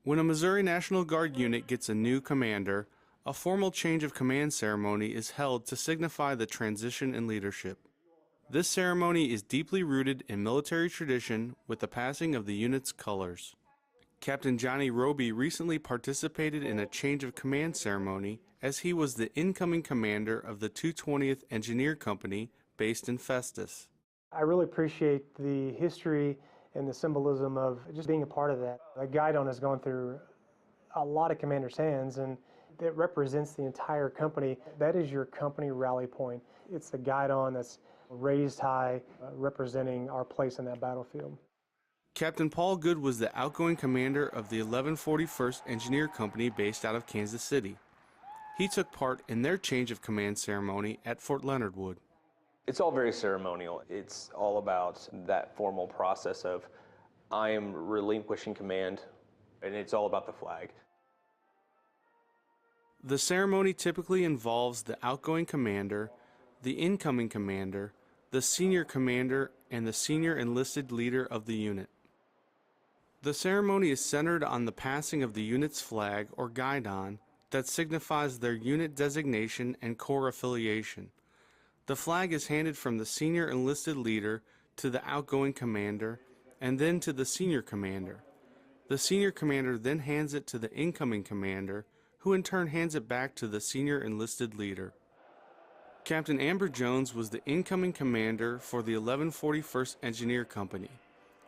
When a Missouri National Guard unit gets a new commander, a formal change of command ceremony is held to signify the transition in leadership. This ceremony is deeply rooted in military tradition with the passing of the unit's colors. Captain Johnny Roby recently participated in a change of command ceremony as he was the incoming commander of the 220th Engineer Company based in Festus. I really appreciate the history and the symbolism of just being a part of that. The guidon has gone through a lot of commanders' hands, and it represents the entire company. That is your company rally point. It's the guidon that's raised high, representing our place in that battlefield. Captain Paul Good was the outgoing commander of the 1141st Engineer Company based out of Kansas City. He took part in their change of command ceremony at Fort Leonard Wood. It's all very ceremonial. It's all about that formal process of I am relinquishing command, and it's all about the flag. The ceremony typically involves the outgoing commander, the incoming commander, the senior commander, and the senior enlisted leader of the unit. The ceremony is centered on the passing of the unit's flag or guidon that signifies their unit designation and corps affiliation. The flag is handed from the senior enlisted leader to the outgoing commander and then to the senior commander. The senior commander then hands it to the incoming commander, who in turn hands it back to the senior enlisted leader. Captain Amber Jones was the incoming commander for the 1141st Engineer Company.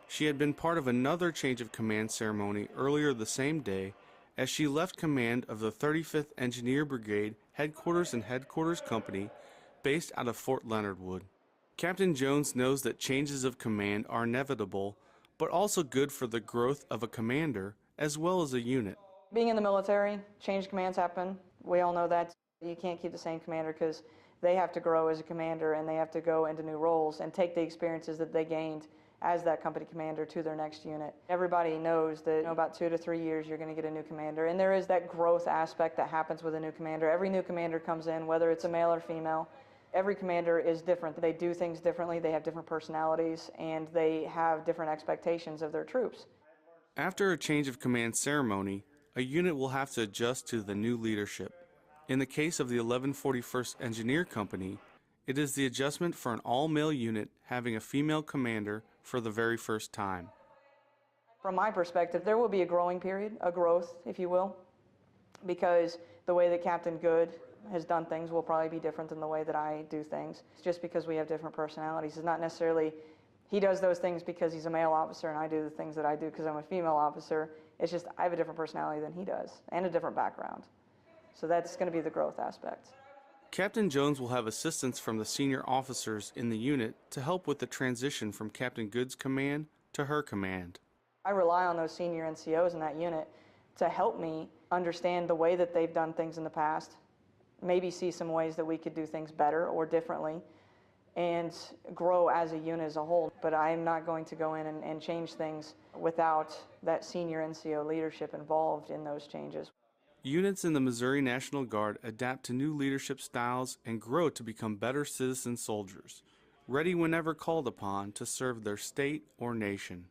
She had been part of another change of command ceremony earlier the same day as she left command of the 35th Engineer Brigade Headquarters and Headquarters Company based out of Fort Leonard Wood. Captain Jones knows that changes of command are inevitable, but also good for the growth of a commander as well as a unit. Being in the military, change commands happen. We all know that. You can't keep the same commander because they have to grow as a commander and they have to go into new roles and take the experiences that they gained as that company commander to their next unit. Everybody knows that in about 2 to 3 years you're going to get a new commander, and there is that growth aspect that happens with a new commander. Every new commander comes in, whether it's a male or female. Every commander is different. They do things differently, they have different personalities, and they have different expectations of their troops. After a change of command ceremony, a unit will have to adjust to the new leadership. In the case of the 1141st Engineer Company, it is the adjustment for an all-male unit having a female commander for the very first time. From my perspective, there will be a growing period, a growth, if you will, because the way that Captain Good has done things will probably be different than the way that I do things. It's just because we have different personalities. It's not necessarily he does those things because he's a male officer and I do the things that I do because I'm a female officer. It's just I have a different personality than he does and a different background. So that's going to be the growth aspect. Captain Jones will have assistance from the senior officers in the unit to help with the transition from Captain Good's command to her command. I rely on those senior NCOs in that unit to help me understand the way that they've done things in the past, maybe see some ways that we could do things better or differently, and grow as a unit as a whole. But I'm not going to go in and change things without that senior NCO leadership involved in those changes. Units in the Missouri National Guard adapt to new leadership styles and grow to become better citizen soldiers, ready whenever called upon to serve their state or nation.